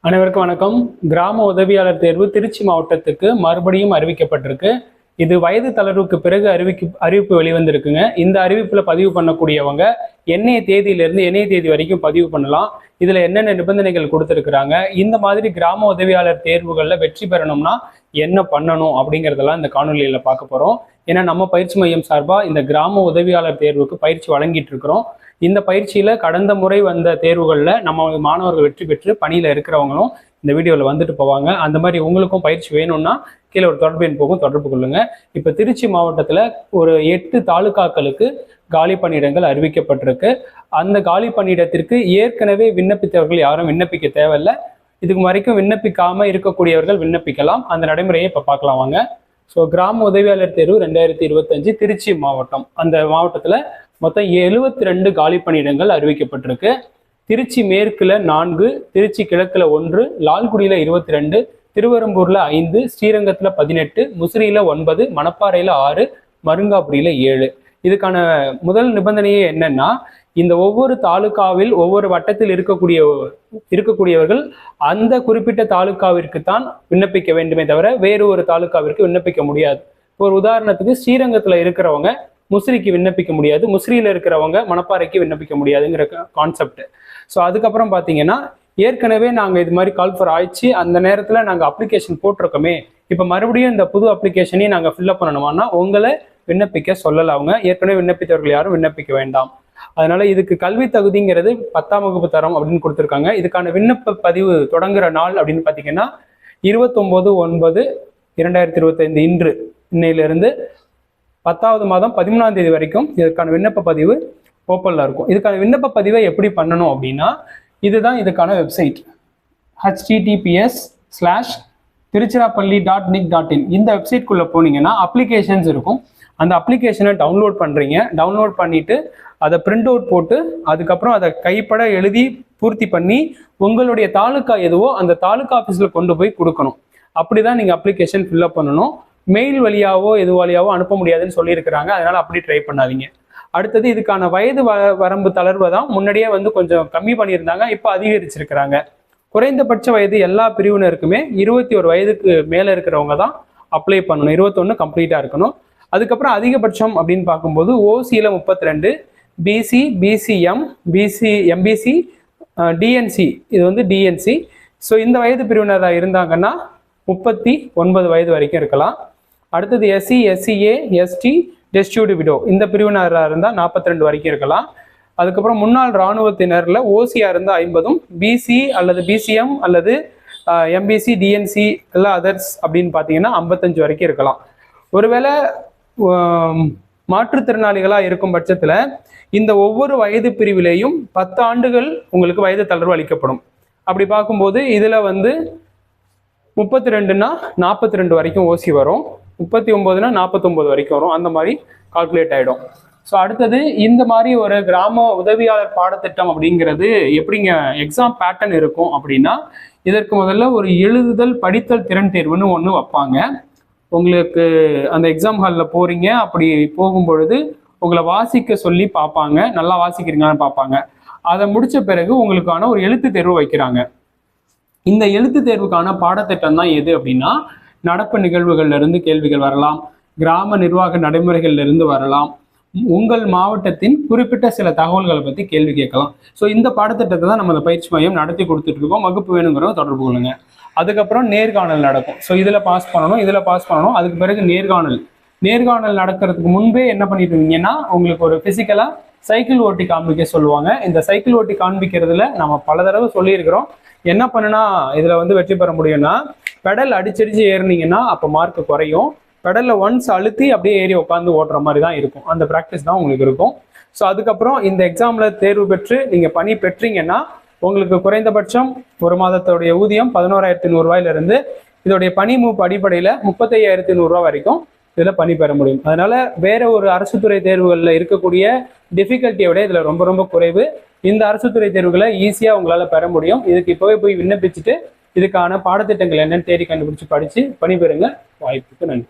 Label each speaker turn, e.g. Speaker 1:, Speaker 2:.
Speaker 1: அனைவருக்கும் வணக்கம். கிராம உதவியாளர் தேர்வு திருச்சி மாவட்டத்துக்கு மறுபடியும் அறிவிக்கப்பட்டிருக்கு. இது வயது தளர்வுக்கு பிறகு அறிவிப்பு வெளிவந்திருக்குங்க. இந்த அறிவிப்புல பதிவு பண்ணக்கூடியவங்க என்னைய தேதியிலிருந்து என்னைய தேதி வரைக்கும் பதிவு பண்ணலாம். இதுல என்னென்ன நிபந்தனைகள் கொடுத்துருக்குறாங்க, இந்த மாதிரி கிராம உதவியாளர் தேர்வுகள்ல வெற்றி பெறணும்னா என்ன பண்ணணும் அப்படிங்கிறதெல்லாம் இந்த காணொலியில பார்க்க போறோம். ஏன்னா நம்ம பயிற்சி மையம் சார்பா இந்த கிராம உதவியாளர் தேர்வுக்கு பயிற்சி வழங்கிட்டு இருக்கிறோம். இந்த பயிற்சியில கடந்த முறை வந்த தேர்வுகளில் நம்ம மாணவர்கள் வெற்றி பெற்று பணியில இருக்கிறவங்களும் இந்த வீடியோவில் வந்துட்டு போவாங்க. அந்த மாதிரி உங்களுக்கும் பயிற்சி வேணும்னா கீழே ஒரு தொடர்பு எண் போகும், தொடர்பு கொள்ளுங்க. இப்போ திருச்சி மாவட்டத்தில் ஒரு 8 தாலுகாக்களுக்கு காலி பணியிடங்கள் அறிவிக்கப்பட்டிருக்கு. அந்த காலி பணியிடத்திற்கு ஏற்கனவே விண்ணப்பித்தவர்கள் யாரும் விண்ணப்பிக்க தேவையில்லை. இதுக்கு வரைக்கும் விண்ணப்பிக்காம இருக்கக்கூடியவர்கள் விண்ணப்பிக்கலாம். அந்த நடைமுறையை இப்போ பார்க்கலாம் வாங்க. ஸோ கிராம உதவியாளர் தேர்வு 2025 திருச்சி மாவட்டம். அந்த மாவட்டத்தில் மொத்தம் 72 காலி பணியிடங்கள் அறிவிக்கப்பட்டிருக்கு. திருச்சி மேற்குல 4, திருச்சி கிழக்குல 1, லால்குடியில 22, திருவெரும்பூர்ல 5, ஸ்ரீரங்கத்துல 18, முசிறியில 9, மணப்பாறையில 6, மருங்காபுரியில 7. இதுக்கான முதல் நிபந்தனையே என்னன்னா, இந்த ஒவ்வொரு தாலுகாவில் ஒவ்வொரு வட்டத்தில் இருக்கக்கூடியவர்கள் அந்த குறிப்பிட்ட தாலுகாவிற்கு தான் விண்ணப்பிக்க வேண்டுமே தவிர வேறு ஒரு தாலுகாவிற்கு விண்ணப்பிக்க முடியாது. ஒரு உதாரணத்துக்கு ஸ்ரீரங்கத்துல இருக்கிறவங்க முசிறிக்கு விண்ணப்பிக்க முடியாது, முசிறியில இருக்கிறவங்க மணப்பாறைக்கு விண்ணப்பிக்க முடியாதுங்கிற கான்செப்ட். ஸோ அதுக்கப்புறம் பார்த்தீங்கன்னா, ஏற்கனவே நாங்கள் இது மாதிரி கால் ஃபார் ஆயிடுச்சு, அந்த நேரத்தில் நாங்கள் அப்ளிகேஷன் போட்டிருக்கோமே, இப்போ மறுபடியும் இந்த புது அப்ளிகேஷனையும் நாங்கள் ஃபில்அப் பண்ணணுமானா உங்களை விண்ணப்பிக்க சொல்லலை. அவங்க ஏற்கனவே விண்ணப்பித்தவர்கள் யாரும் விண்ணப்பிக்க வேண்டாம். அதனால இதுக்கு கல்வி தகுதிங்கிறது 10ஆம் வகுப்பு தரம் அப்படின்னு கொடுத்துருக்காங்க. இதுக்கான விண்ணப்ப பதிவு தொடங்குற நாள் அப்படின்னு பார்த்தீங்கன்னா 29/9/2025 இன்று இன்னையிலிருந்து 10வது மாதம் 13ஆம் தேதி வரைக்கும் இதுக்கான விண்ணப்ப பதிவு ஓப்பன்ல இருக்கும். இதுக்கான விண்ணப்ப பதிவை எப்படி பண்ணணும் அப்படின்னா, இதுதான் இதுக்கான வெப்சைட் https:/திருச்சிராப்பள்ளி.nic.in. இந்த வெப்சைட்குள்ள போனீங்கன்னா அப்ளிகேஷன்ஸ் இருக்கும். அந்த அப்ளிகேஷனை டவுன்லோட் பண்றீங்க. டவுன்லோட் பண்ணிட்டு அதை பிரிண்ட் அவுட் போட்டு அதுக்கப்புறம் அதை கைப்பட எழுதி பூர்த்தி பண்ணி உங்களுடைய தாலுக்கா எதுவோ அந்த தாலுக்கா ஆஃபீஸ்ல கொண்டு போய் கொடுக்கணும். அப்படிதான் நீங்க அப்ளிகேஷன் ஃபில்அப் பண்ணணும். மெயில் வழியாவோ எது வழியாவோ அனுப்ப முடியாதுன்னு சொல்லியிருக்கிறாங்க. அதனால அப்படி ட்ரை பண்ணாதீங்க. அடுத்தது இதுக்கான வயது வரம்பு தளர்வை தான் முன்னாடியே கொஞ்சம் கம்மி பண்ணியிருந்தாங்க, இப்போ அதிகரிச்சிருக்கிறாங்க. குறைந்தபட்ச வயது எல்லா பிரிவினருக்குமே 21 வயதுக்கு மேலே இருக்கிறவங்க தான் அப்ளை பண்ணணும். 21 கம்ப்ளீட்டாக இருக்கணும். அதுக்கப்புறம் அதிகபட்சம் அப்படின்னு பார்க்கும்போது ஓசியில் 32, பிசி, பிசிஎம், எம்பிசி, டிஎன்சி, இது டிஎன்சி. ஸோ இந்த வயது பிரிவினராக இருந்தாங்கன்னா 39 வயது வரைக்கும் இருக்கலாம். அடுத்தது SC, SCA, ST, destitute widow, இந்த பிரிவினராக இருந்தால் 42 வரைக்கும் இருக்கலாம். அதுக்கப்புறம் முன்னாள் இராணுவத்தினரில் ஓசியா இருந்தால் 50, பிசி அல்லது பிசிஎம் அல்லது எம்பிசி, டிஎன்சி எல்லாம் அதர்ஸ் அப்படின்னு பார்த்தீங்கன்னா 55 வரைக்கும் இருக்கலாம். ஒருவேளை மாற்றுத்திறனாளிகளாக இருக்கும் பட்சத்தில் இந்த ஒவ்வொரு வயது பிரிவிலையும் 10 ஆண்டுகள் உங்களுக்கு வயது தளர்வு அளிக்கப்படும். அப்படி பார்க்கும்போது இதில் 32னா 42 வரைக்கும் ஓசி வரும், 39னா 49 வரைக்கும் வரும். அந்த மாதிரி கால்குலேட் ஆகிடும். ஸோ அடுத்தது இந்த மாதிரி ஒரு கிராம உதவியாளர் பாடத்திட்டம் அப்படிங்கிறது எப்படிங்க எக்ஸாம் பேட்டர்ன் இருக்கும் அப்படின்னா, இதற்கு முதல்ல ஒரு எழுதுதல் படித்தல் திறன் தேர்வுன்னு ஒன்று வைப்பாங்க. உங்களுக்கு அந்த எக்ஸாம் ஹாலில் போறீங்க, அப்படி போகும்பொழுது உங்களை வாசிக்க சொல்லி பார்ப்பாங்க, நல்லா வாசிக்கிறீங்களான்னு பார்ப்பாங்க. அதை முடிச்ச பிறகு உங்களுக்கான ஒரு எழுத்து தேர்வு வைக்கிறாங்க. இந்த எழுத்து தேர்வுக்கான பாடத்திட்டம் தான் எது அப்படின்னா, நடப்பு நிகழ்வுகள்ல இருந்து கேள்விகள் வரலாம், கிராம நிர்வாக நடைமுறைகள்ல இருந்து வரலாம், உங்கள் மாவட்டத்தின் குறிப்பிட்ட சில தகவல்களை பத்தி கேள்வி கேட்கலாம். ஸோ இந்த பாடத்திட்டத்தை தான் நம்ம இந்த பயிற்சி மையம் நடத்தி கொடுத்துட்டு இருக்கோம். வகுப்பு வேணுங்கிறவங்க தொடர்பு கொள்ளுங்க. அதுக்கப்புறம் நேர்காணல் நடக்கும். ஸோ இதில் பாஸ் பண்ணணும். அதுக்கு பிறகு நேர்காணல் நடக்கிறதுக்கு முன்பே என்ன பண்ணிட்டு இருந்தீங்கன்னா, உங்களுக்கு ஒரு பிசிக்கலா சைக்கிள் ஓட்டி காண்பிக்க சொல்லுவாங்க. இந்த சைக்கிள் ஓட்டி காண்பிக்கிறதுல நம்ம பல தடவை சொல்லியிருக்கிறோம். என்ன பண்ணுனா இதுல வெற்றி பெற முடியும்னா, பெடல் அடிச்சடிச்சு ஏறினீங்கன்னா அப்போ மார்க் குறையும். பெடல்ல ஒன்ஸ் அழுத்தி அப்படியே ஏறி உட்காந்து ஓட்டுற மாதிரி தான் இருக்கும். அந்த ப்ராக்டிஸ் தான் உங்களுக்கு இருக்கும். ஸோ அதுக்கப்புறம் இந்த எக்ஸாம்ல தேர்வு பெற்று நீங்க பணி பெற்றீங்கன்னா உங்களுக்கு குறைந்தபட்சம் ஒரு மாதத்துடைய ஊதியம் 11,100 ரூபாயிலிருந்து இதோடைய பணி மூப்பு அடிப்படையில் 35,100 ரூபா வரைக்கும் இதில் பணி பெற முடியும். அதனால வேற ஒரு அரசு துறை தேர்வுகளில் இருக்கக்கூடிய டிஃபிகல்ட்டியை விட இதில் ரொம்ப ரொம்ப குறைவு. இந்த அரசு துறை தேர்வுகளை ஈஸியாக உங்களால் பெற முடியும். இதுக்கு இப்போவே போய் விண்ணப்பிச்சுட்டு இதுக்கான பாடத்திட்டங்கள் என்னன்னு தேடி கண்டுபிடிச்சு படித்து பணிபெறுங்க. வாய்ப்புக்கு நன்றி.